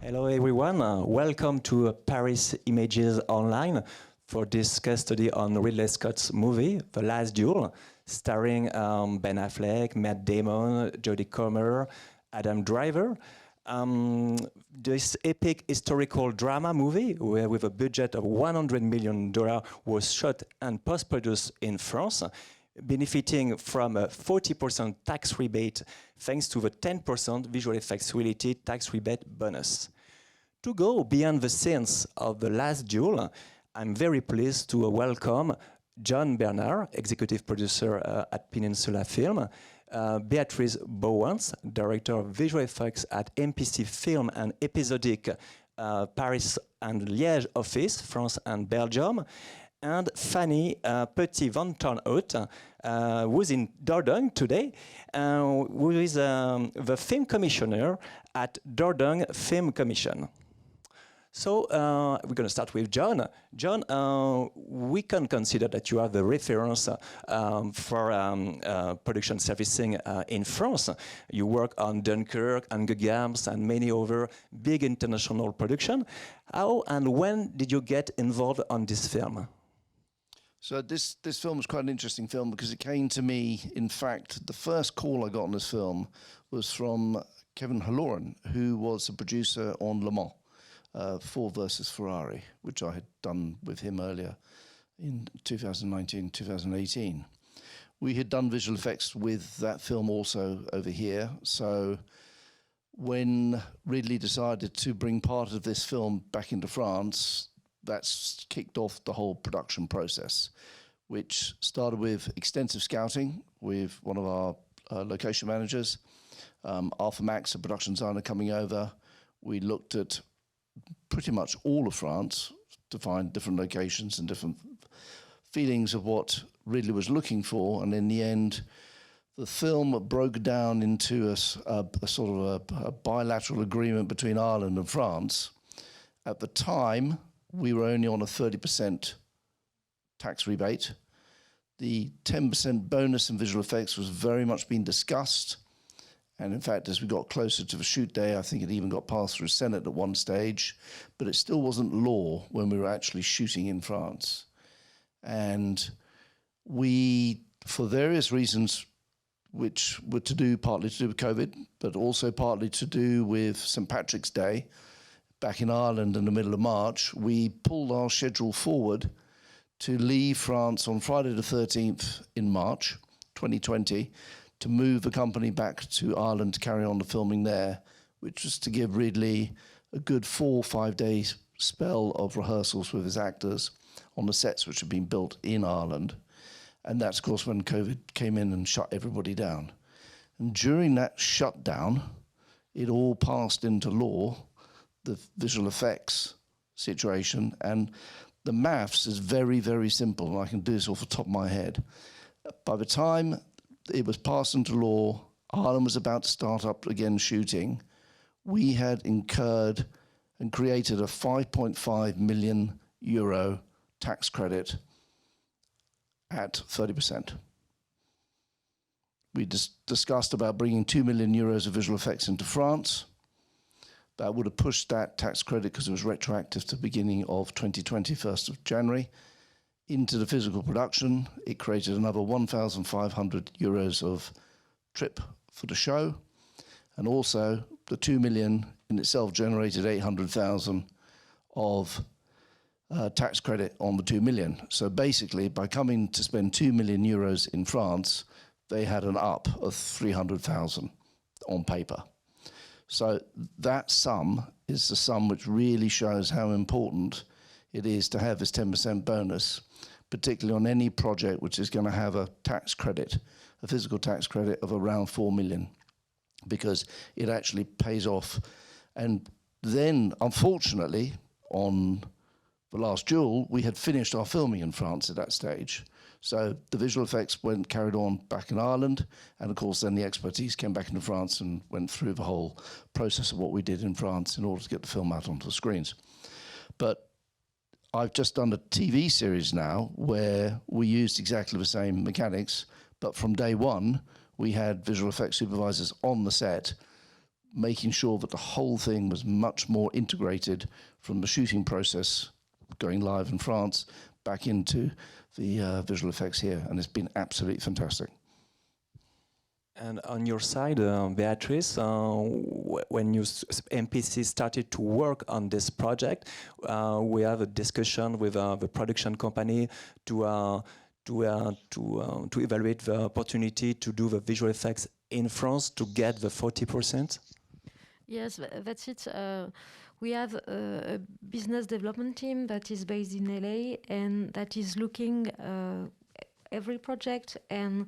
Hello everyone, welcome to Paris Images Online for this case study on Ridley Scott's movie, The Last Duel, starring Ben Affleck, Matt Damon, Jodie Comer, Adam Driver. This epic historical drama movie, where with a budget of $100 million, was shot and post-produced in France, benefiting from a 40% tax rebate thanks to the 10% visual effects related tax rebate bonus. To go beyond the scenes of The Last Duel, I'm very pleased to welcome John Bernard, executive producer at Peninsula Film, Béatrice Bauwens, director of visual effects at MPC Film Episodic, Paris and Liège office, France and Belgium, and Fanny, Petit, Van-Tornhout, who's in Dordogne today, who is the film commissioner at Dordogne Film Commission. So we're going to start with John. John, we can consider that you are the reference for production servicing in France. You work on Dunkirk, Hunger Games, and many other big international production. How and when did you get involved on this film? So this film was quite an interesting film because it came to me, in fact, the first call I got on this film was from Kevin Halloran, who was a producer on Le Mans. Ford versus Ferrari, which I had done with him earlier in 2019, 2018. We had done visual effects with that film also over here. So when Ridley decided to bring part of this film back into France, that's kicked off the whole production process, which started with extensive scouting with one of our location managers, Arthur Max, a production designer, coming over. We looked at pretty much all of France to find different locations and different feelings of what Ridley was looking for. And in the end, the film broke down into a sort of a bilateral agreement between Ireland and France. At the time, we were only on a 30% tax rebate. The 10% bonus in visual effects was very much being discussed. And in fact, as we got closer to the shoot day, I think it even got passed through Senate at one stage, but it still wasn't law when we were actually shooting in France. And we, for various reasons, which were partly to do with COVID, but also partly to do with St. Patrick's Day, back in Ireland in the middle of March, we pulled our schedule forward to leave France on Friday the 13th in March 2020, to move the company back to Ireland to carry on the filming there, which was to give Ridley a good 4 or 5 days spell of rehearsals with his actors on the sets which had been built in Ireland. And that's, of course, when COVID came in and shut everybody down. And during that shutdown, it all passed into law, the visual effects situation. And the maths is very, very simple, and I can do this off the top of my head. By the time it was passed into law, Ireland was about to start up again shooting, we had incurred and created a 5.5 million euro tax credit at 30%. We discussed about bringing 2 million euros of visual effects into France. That would have pushed that tax credit, because it was retroactive to the beginning of 2020, 1st of January. Into the physical production. It created another 1,500 euros of trip for the show. And also the 2 million in itself generated 800,000 of tax credit on the 2 million. So basically, by coming to spend 2 million euros in France, they had an up of 300,000 on paper. So that sum is the sum which really shows how important it is to have this 10% bonus, particularly on any project which is going to have a tax credit, a physical tax credit of around 4 million, because it actually pays off. And then, unfortunately, on The Last Duel, we had finished our filming in France at that stage. So the visual effects carried on back in Ireland, and of course then the expertise came back into France and went through the whole process of what we did in France in order to get the film out onto the screens. But I've just done a TV series now where we used exactly the same mechanics, but from day one, we had visual effects supervisors on the set making sure that the whole thing was much more integrated from the shooting process, going live in France, back into the visual effects here, and it's been absolutely fantastic. And on your side, Beatrice, when MPC started to work on this project, we have a discussion with the production company to evaluate the opportunity to do the visual effects in France to get the 40%. Yes, that's it. We have a business development team that is based in LA and that is looking every project and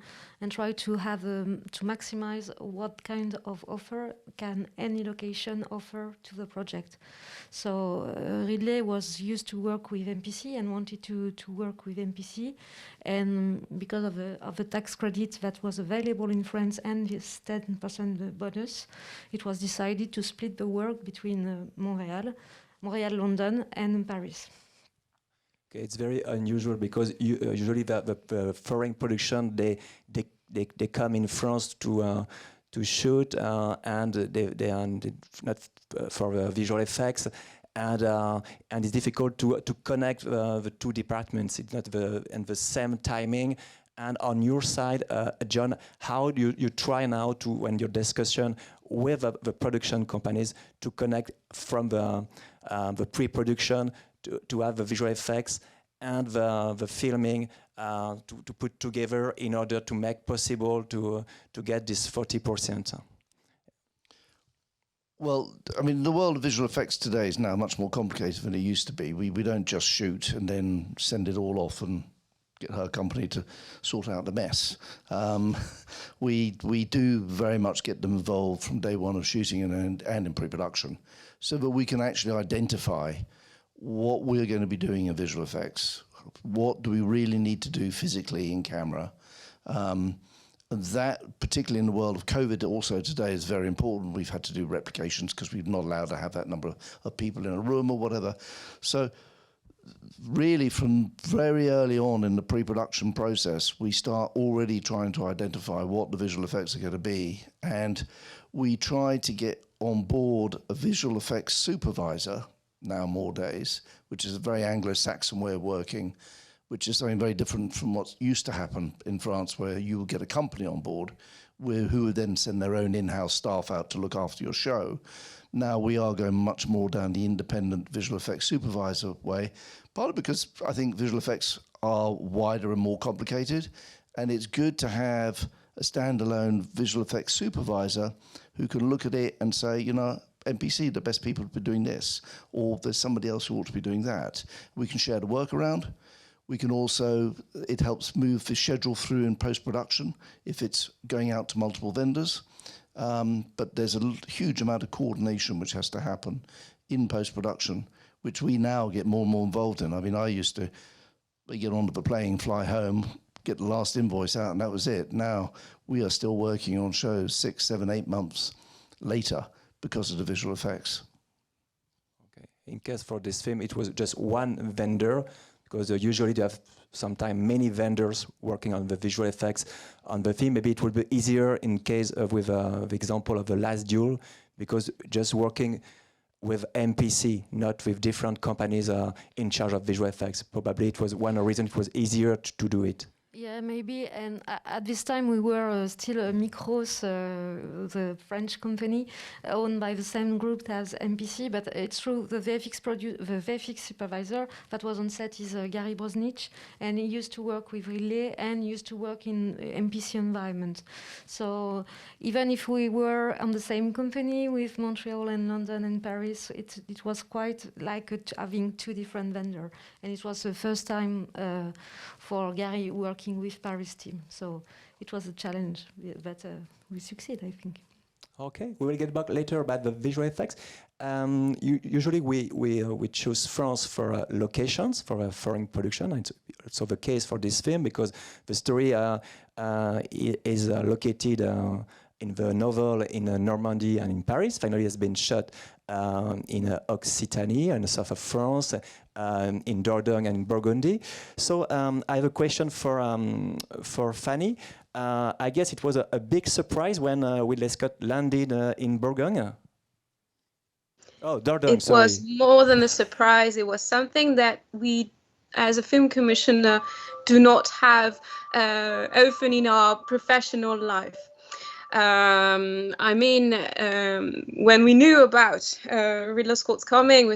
try to have to maximize what kind of offer can any location offer to the project. So Ridley was used to work with MPC and wanted to work with MPC, and because of the tax credit that was available in France and this 10% bonus, it was decided to split the work between Montreal, London, and Paris. It's very unusual because usually the foreign production they come in France to shoot and they are not for visual effects, and it's difficult to connect the two departments. It's not the same timing. And on your side, John, how do you try now to, when your discussion with the production companies, to connect from the pre-production to have the visual effects and the filming to put together in order to make possible to get this 40%? Well, I mean, the world of visual effects today is now much more complicated than it used to be. We don't just shoot and then send it all off and get her company to sort out the mess. We do very much get them involved from day one of shooting and in pre-production, so that we can actually identify what we're going to be doing in visual effects. What do we really need to do physically in camera? That, particularly in the world of COVID also today, is very important. We've had to do replications because we're not allowed to have that number of people in a room or whatever. So really from very early on in the pre-production process, we start already trying to identify what the visual effects are going to be. And we try to get on board a visual effects supervisor now more days, which is a very Anglo-Saxon way of working, which is something very different from what used to happen in France, where you would get a company on board who would then send their own in-house staff out to look after your show. Now we are going much more down the independent visual effects supervisor way, partly because I think visual effects are wider and more complicated, and it's good to have a standalone visual effects supervisor who can look at it and say, you know, MPC, the best people to be doing this, or there's somebody else who ought to be doing that. We can share the work around. We can also, it helps move the schedule through in post-production if it's going out to multiple vendors. But there's a huge amount of coordination which has to happen in post-production, which we now get more and more involved in. I mean, I used to get onto the plane, fly home, get the last invoice out, and that was it. Now we are still working on shows 6, 7, 8 months later because of the visual effects. Okay. In case for this film, it was just one vendor, because usually you have sometimes many vendors working on the visual effects on the film. Maybe it would be easier in case of with the example of the Last Duel, because just working with MPC, not with different companies in charge of visual effects. Probably it was one reason it was easier to do it. Yeah, maybe. And at this time, we were still Micros, the French company, owned by the same group as MPC. But it's true, the VFX supervisor that was on set is Gary Brosnich, and he used to work with Ridley and used to work in MPC environment. So even if we were on the same company with Montreal and London and Paris, it was quite like having two different vendors. And it was the first time for Gary working with Paris team, so it was a challenge, but we succeed, I think. Okay, we will get back later about the visual effects. Usually we choose France for locations for a foreign production. It's also the case for this film because the story is located in the novel in Normandy and in Paris. Finally, has been shot in Occitanie in the south of France, in Dordogne and in Burgundy. So I have a question for Fanny. I guess it was a big surprise when Ridley Scott landed in Bourgogne. Oh, Dordogne, It sorry. was more than a surprise. It was something that we, as a film commissioner, do not have often in our professional life. When we knew about Ridley Scott's coming, we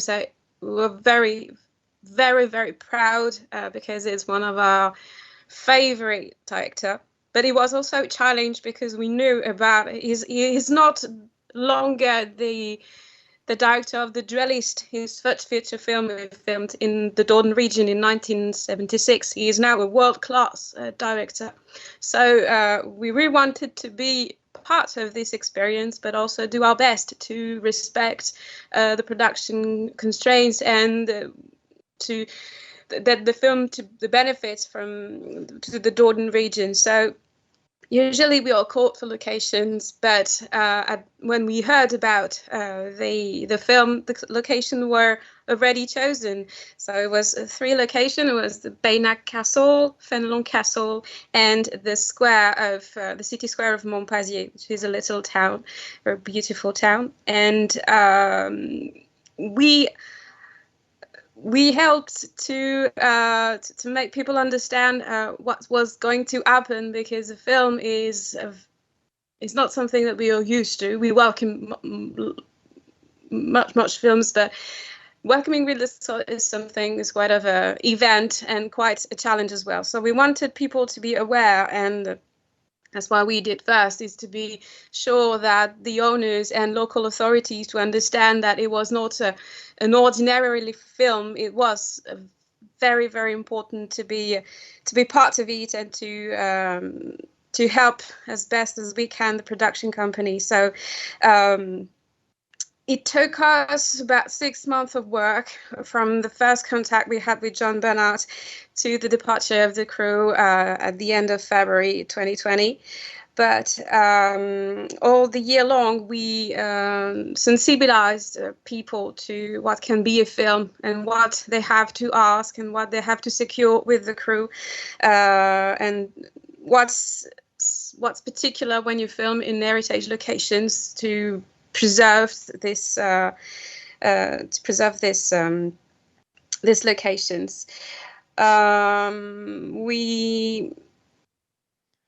were very, very, very proud because it's one of our favorite director. But it was also a challenge because we knew about he's not longer the director of The Duelist, his first feature film filmed in the Dordogne region in 1976. He is now a world-class director. So we really wanted to be part of this experience, but also do our best to respect the production constraints and that the film to the benefits from to the Dordogne region. So usually we are called for locations, but when we heard about the film, the location were already chosen. So it was 3 locations. It was the Baynac Castle, Fenelon Castle, and the square of the city square of Montpazier, which is a little town, a beautiful town. And we helped to make people understand what was going to happen, because the film is not something that we are used to. We welcome much films, but welcoming Ridley Scott is quite of an event and quite a challenge as well. So we wanted people to be aware, and that's why we did first, is to be sure that the owners and local authorities to understand that it was not an ordinary film. It was very, very important to be part of it and to help as best as we can the production company. So it took us about 6 months of work from the first contact we had with John Bernhardt to the departure of the crew at the end of February 2020. But all the year long, we sensibilized people to what can be a film and what they have to ask and what they have to secure with the crew, and what's particular when you film in heritage locations to preserve these locations.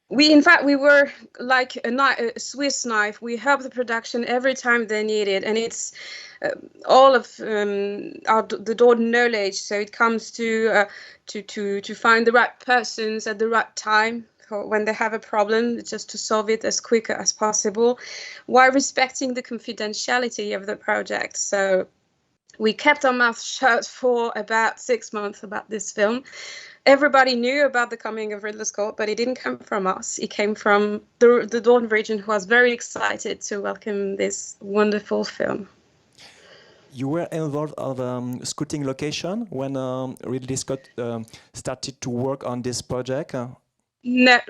We were like a Swiss knife. We helped the production every time they needed, and it's all of the Dordogne knowledge. So it comes to find the right persons at the right time when they have a problem, just to solve it as quick as possible, while respecting the confidentiality of the project. So we kept our mouths shut for about 6 months about this film. Everybody knew about the coming of Ridley Scott, but it didn't come from us. It came from the Dordogne region, who was very excited to welcome this wonderful film. You were involved of scouting location when Ridley Scott started to work on this project? Not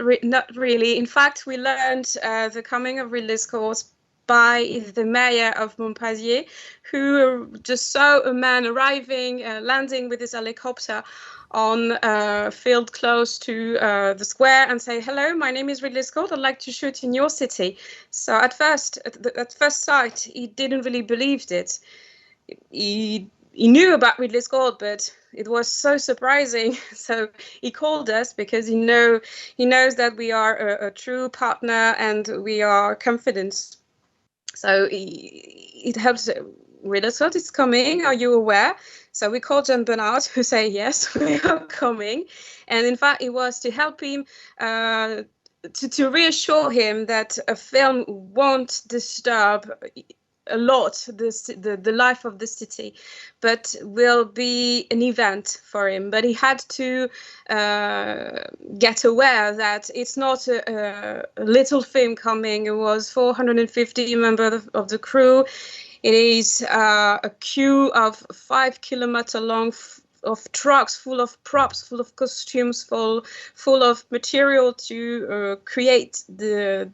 really. In fact, we learned the coming of Ridley Scott by the mayor of Montpazier, who just saw a man arriving, landing with his helicopter on a field close to the square, and say, "Hello, my name is Ridley Scott. I'd like to shoot in your city." So at first sight, he didn't really believe it. He knew about Ridley Scott, but it was so surprising. So he called us because he knows that we are a true partner and we are confident. So it helps. Ridley Scott is coming. Are you aware? So we called John Bernhardt, who say, "Yes, we are coming." And in fact, it was to help him, to reassure him that a film won't disturb a lot the life of the city, but will be an event for him. But he had to get aware that it's not a little film coming. It was 450 members of the crew. It is a queue of 5 kilometers long of trucks full of props, full of costumes, full of material to create to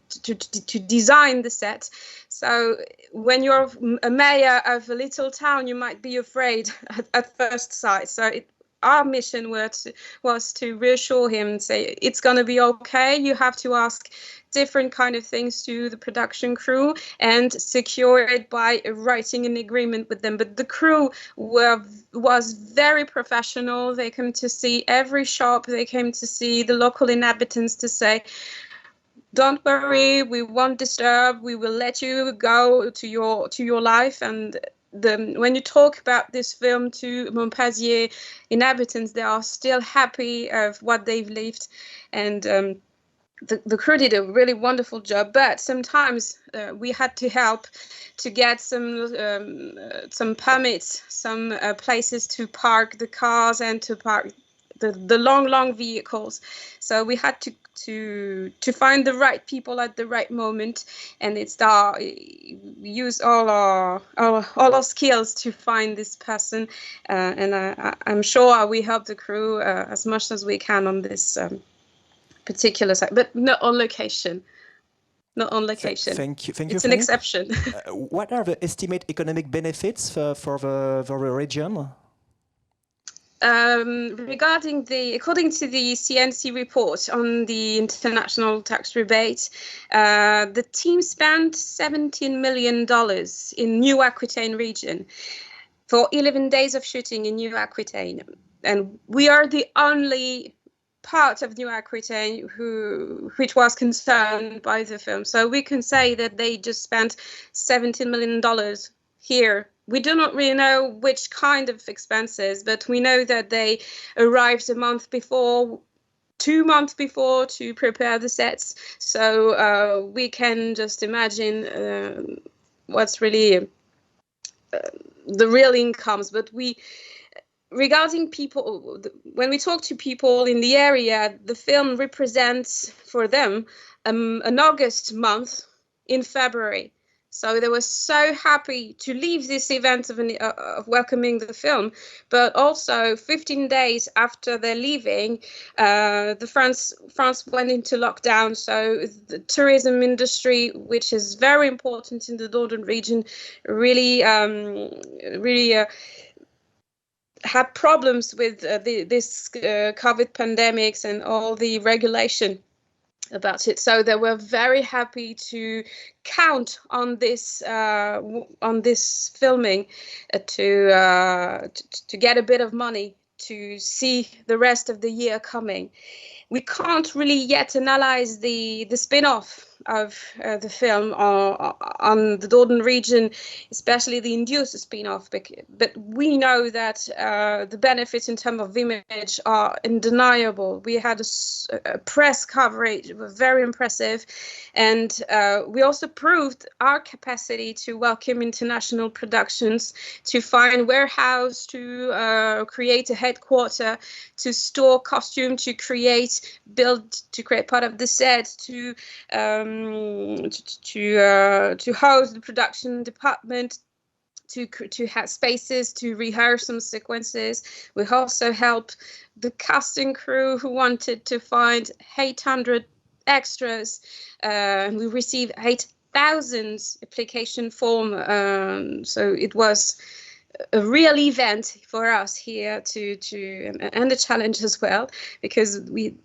design the set. So when you're a mayor of a little town, you might be afraid at first sight. So our mission was to reassure him and say, it's going to be okay. You have to ask different kind of things to the production crew and secure it by writing an agreement with them. But the crew was very professional. They came to see every shop. They came to see the local inhabitants to say, don't worry, we won't disturb. We will let you go to your life. And when you talk about this film to Montpellier inhabitants, they are still happy of what they've lived. And the crew did a really wonderful job, but sometimes we had to help to get some permits, some places to park the cars and to park the long vehicles. So we had to find the right people at the right moment, and we use all our skills to find this person, and I'm sure we help the crew as much as we can on this particular site, but not on location. Not on location. Thank you. It's an exception. What are the estimated economic benefits for the region? According to the CNC report on the international tax rebate, the team spent $17 million in New Aquitaine region for 11 days of shooting in New Aquitaine. And we are the only part of New Aquitaine which was concerned by the film. So we can say that they just spent $17 million here. We do not really know which kind of expenses, but we know that they arrived 2 months before to prepare the sets. So we can just imagine what's really the real incomes. But regarding people, when we talk to people in the area, the film represents for them an August month in February. So they were so happy to leave this event of welcoming the film, but also 15 days after they're leaving, France went into lockdown. So the tourism industry, which is very important in the Dordogne region, really had problems with this COVID pandemics and all the regulation about it. So they were very happy to count on this filming to get a bit of money to see the rest of the year coming. We can't really yet analyze the spin-off of the film on the Dordogne region, especially the induced spin-off, but we know that the benefits in terms of image are undeniable. We had a press coverage, it was very impressive, and we also proved our capacity to welcome international productions, to find warehouse, to create a headquarter, to store costume, to create part of the set, to house the production department, to have spaces to rehearse some sequences. We also helped the casting crew who wanted to find 800 extras. We received 8,000 application form. So it was a real event for us here and a challenge as well, because the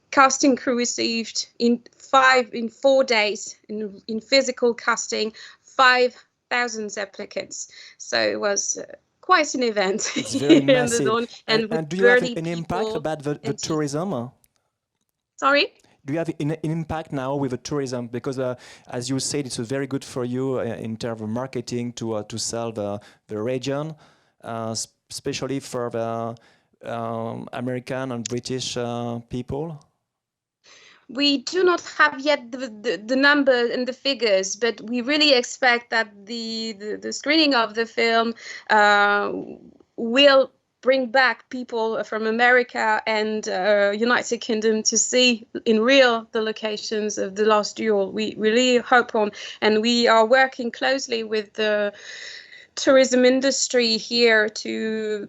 casting crew received in 4 days in physical casting 5,000 applicants. So it was quite an event. It's very massive. And do you have an impact about the tourism? Sorry? Do you have an impact now with the tourism? Because as you said, it's very good for you in terms of marketing to sell the region, especially for the American and British people. We do not have yet the number and the figures, but we really expect that the screening of the film will bring back people from America and United Kingdom to see in real the locations of the Last Duel. We really hope on, and we are working closely with the tourism industry here to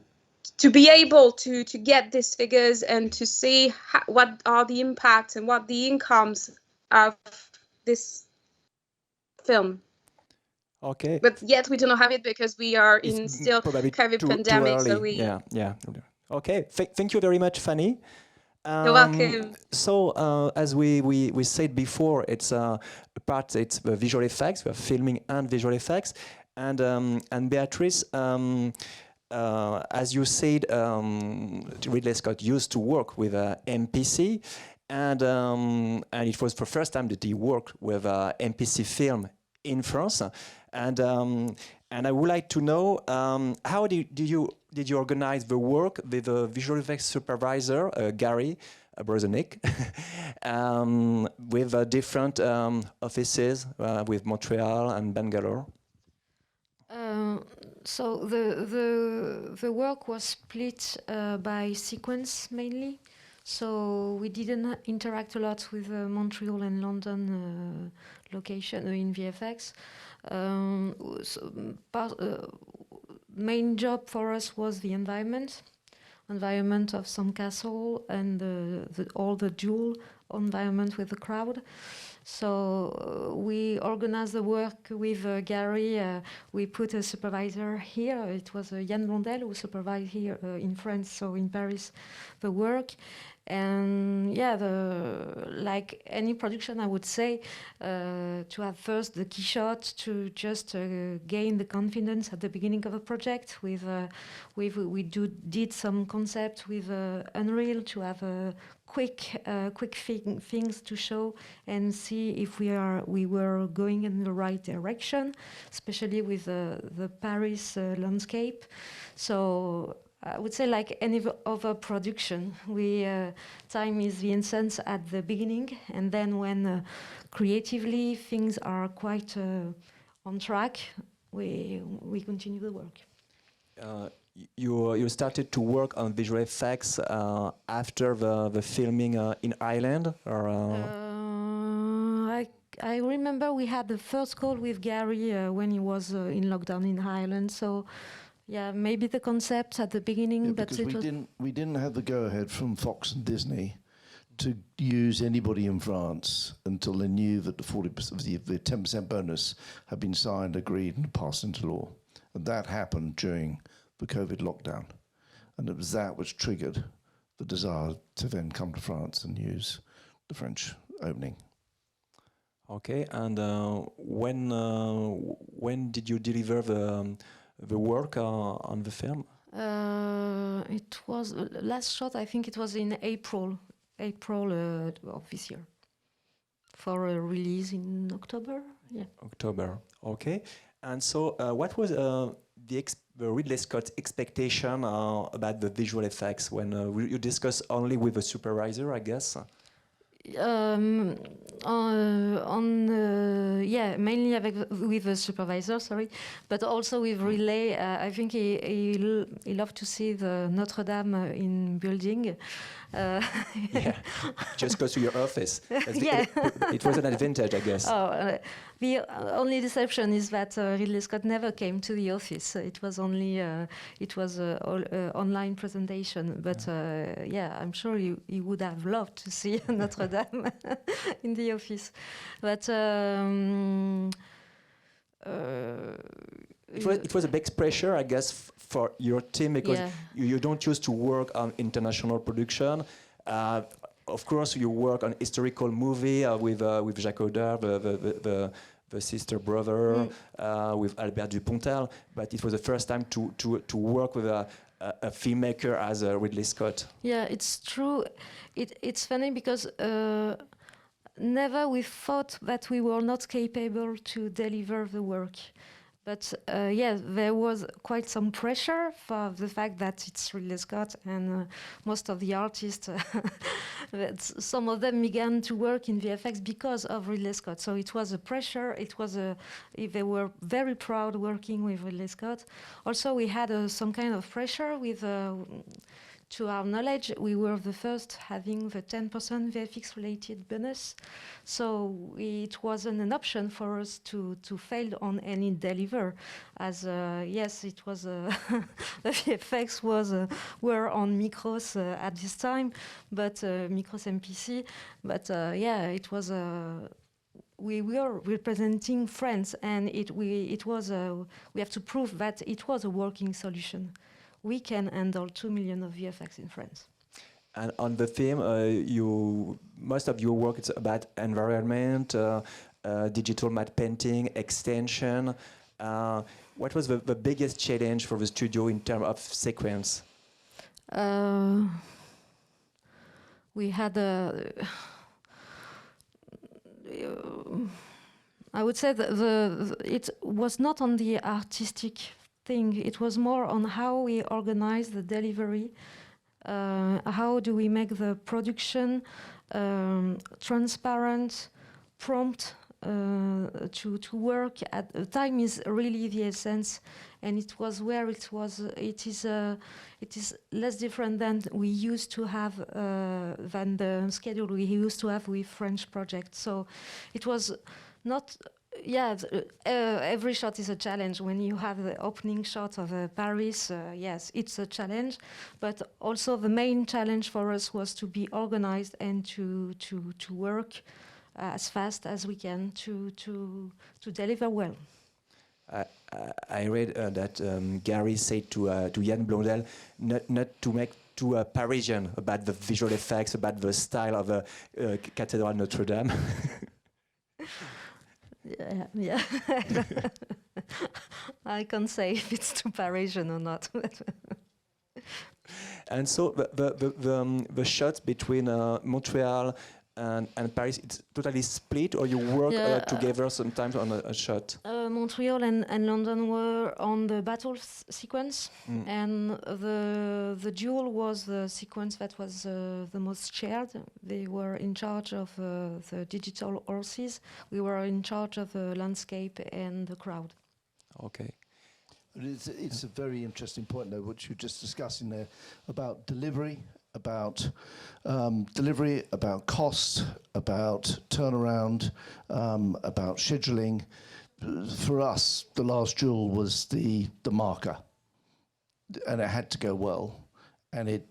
be able to get these figures and to see what are the impacts and what the incomes of this film. Okay. But yet we do not have it because we are in still COVID pandemic. So we Okay, thank you very much, Fanny. You're welcome. So, as we said before, it's it's the visual effects, we're filming and visual effects, and Beatrice, as you said, Ridley Scott used to work with MPC, and it was the first time that he worked with MPC Film in France, and I would like to know how did you organize the work with the visual effects supervisor Gary Brozenic, with different offices with Montreal and Bangalore? So the work was split by sequence mainly. So we didn't interact a lot with Montreal and London location in VFX. Main job for us was the environment of some castle and all the dual environment with the crowd. So we organized the work with Gary. We put a supervisor here. It was Yann who supervised here in France, so in Paris, the work. And yeah, like any production, I would say, to have first the key shot to just gain the confidence at the beginning of a project. We did some concept with Unreal to have quick things to show and see if we were going in the right direction, especially with the Paris landscape. So I would say, like any other production, time is the essence at the beginning, and then when creatively things are quite on track, we continue the work. You started to work on visual effects after the filming in Ireland, or? I remember we had the first call with Gary when he was in lockdown in Ireland. So. Yeah, maybe the concept at the beginning, yeah, but we didn't have the go-ahead from Fox and Disney to use anybody in France until they knew that the 10% bonus had been signed, agreed, and passed into law, and that happened during the COVID lockdown, and it was that which triggered the desire to then come to France and use the French opening. Okay, and when did you deliver the work on the film? It was last shot. I think it was in April of this year, for a release in October. Yeah. October. Okay. And so, what was the Ridley Scott's expectation about the visual effects when you discuss only with the supervisor, I guess? Mainly with the supervisor, but also with Relay. I think he loved to see the Notre Dame in building. Yeah, just go to your office. It was an advantage, I guess. The only deception is that Ridley Scott never came to the office. It was only online presentation. But I'm sure he would have loved to see Notre Dame in the office. But it was a big pressure, I guess, for your team, because you don't used to work on international production. Of course, you work on historical movie with Jacques Auder, the sister brother, with Albert Dupontel. But it was the first time to work with a filmmaker as Ridley Scott. Yeah, it's true. It's funny because never we thought that we were not capable to deliver the work. But there was quite some pressure for the fact that it's Ridley Scott, and most of the artists, some of them began to work in VFX because of Ridley Scott. So it was a pressure. They were very proud working with Ridley Scott. Also, we had some kind of pressure with. To our knowledge, we were the first having the 10% VFX-related bonus, so it wasn't an option for us to fail on any deliver. As it was the VFX were on Micros at this time, but Micros MPC. But it was. We were representing France, and we have to prove that it was a working solution. we can handle 2 million of VFX in France. And on the theme, most of your work is about environment, digital matte painting, extension. What was the biggest challenge for the studio in terms of sequence? We had I would say that it was not on the artistic thing. It was more on how we organize the delivery. How do we make the production transparent, prompt to work at time is really the essence, and it was where it is less different than we used to have than the schedule we used to have with French projects. So it was not. Yeah, every shot is a challenge. When you have the opening shot of Paris, yes, it's a challenge. But also the main challenge for us was to be organized and to work as fast as we can to deliver well. I read that Gary said to Yann Blondel not to make too Parisian about the visual effects, about the style of the Cathedral Notre Dame. Yeah. I can't say if it's too Parisian or not. And so the shots between Montreal and Paris, it's totally split, or you work together sometimes on a shot? Montreal and London were on the battle sequence, and the duel was the sequence that was the most shared. They were in charge of the digital horses. We were in charge of the landscape and the crowd. Okay. It's a very interesting point, though, which you're just discussing there about delivery, about cost, about turnaround, about scheduling. For us, The Last Duel was the marker, and it had to go well. And it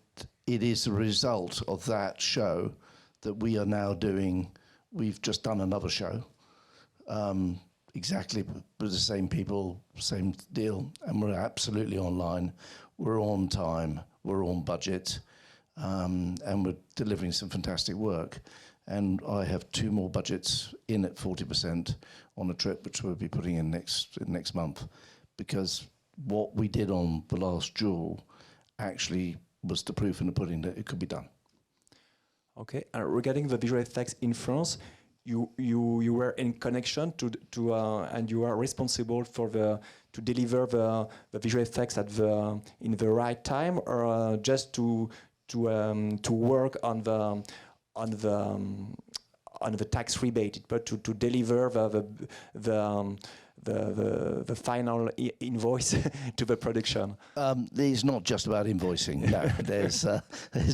is a result of that show that we are now doing. We've just done another show, exactly with the same people, same deal, and we're absolutely online. We're on time. We're on budget. And we're delivering some fantastic work. And I have 2 more budgets in at 40% on a trip, which we'll be putting in next month, because what we did on The Last Duel actually was the proof in the pudding that it could be done. Okay. Regarding the visual effects in France, you were in connection to and you are responsible for to deliver the visual effects in the right time, or just to work on the tax rebate, but to deliver the final invoice to the production. It's not just about invoicing. No, there's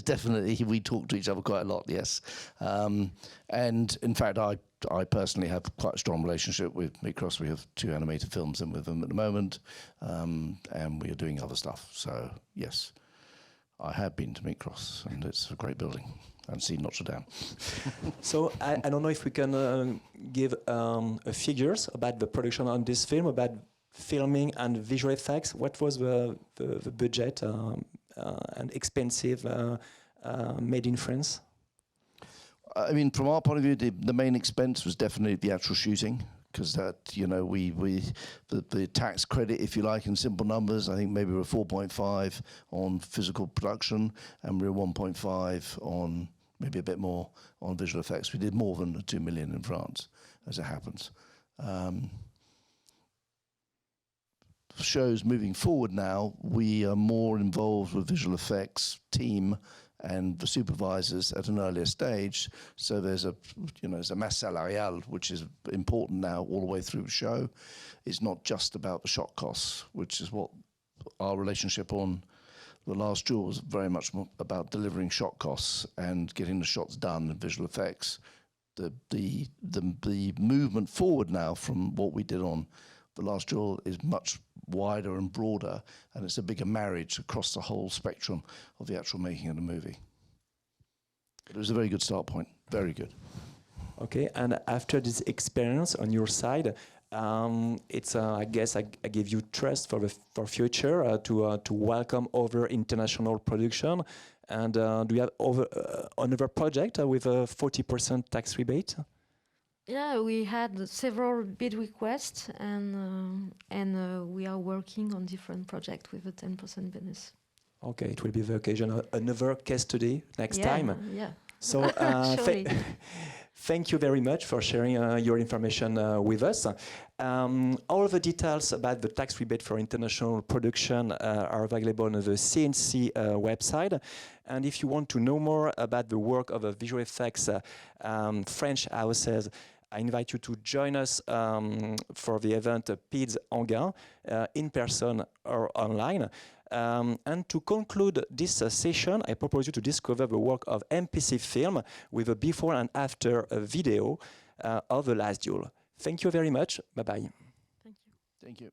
definitely, we talk to each other quite a lot. Yes, and in fact, I personally have quite a strong relationship with Micros. We have 2 animated films in with them at the moment, and we are doing other stuff. So yes, I have been to Micros, and it's a great building, and seen Notre Dame. So I don't know if we can give figures about the production on this film, about filming and visual effects. What was the budget and expensive made in France? I mean, from our point of view, the main expense was definitely the actual shooting, because that, the tax credit, if you like, in simple numbers, I think maybe we're 4.5 on physical production, and we're 1.5 on, maybe a bit more, on visual effects. We did more than the 2 million in France, as it happens. Shows moving forward now, we are more involved with visual effects team and the supervisors at an earlier stage. So there's a masse salariale, which is important now all the way through the show. It's not just about the shot costs, which is what our relationship on The Last Duel was very much about, delivering shot costs and getting the shots done in visual effects. The movement forward now from what we did on The Last Duel is much wider and broader, and it's a bigger marriage across the whole spectrum of the actual making of the movie. It was a very good start point, very good. Okay, and after this experience on your side, It's I guess I give you trust for future to welcome other international production. And do you have another project with a 40% tax rebate? Yeah, we had several bid requests, and we are working on different projects with a 10% bonus. Okay, it will be the occasion of another case study next time. Yeah. So thank you very much for sharing your information with us. All the details about the tax rebate for international production are available on the CNC website. And if you want to know more about the work of visual effects French houses, I invite you to join us for the event PIDS Enghien in person or online. And to conclude this session, I propose you to discover the work of MPC Film with a before and after video of The Last Duel. Thank you very much. Bye-bye. Thank you. Thank you.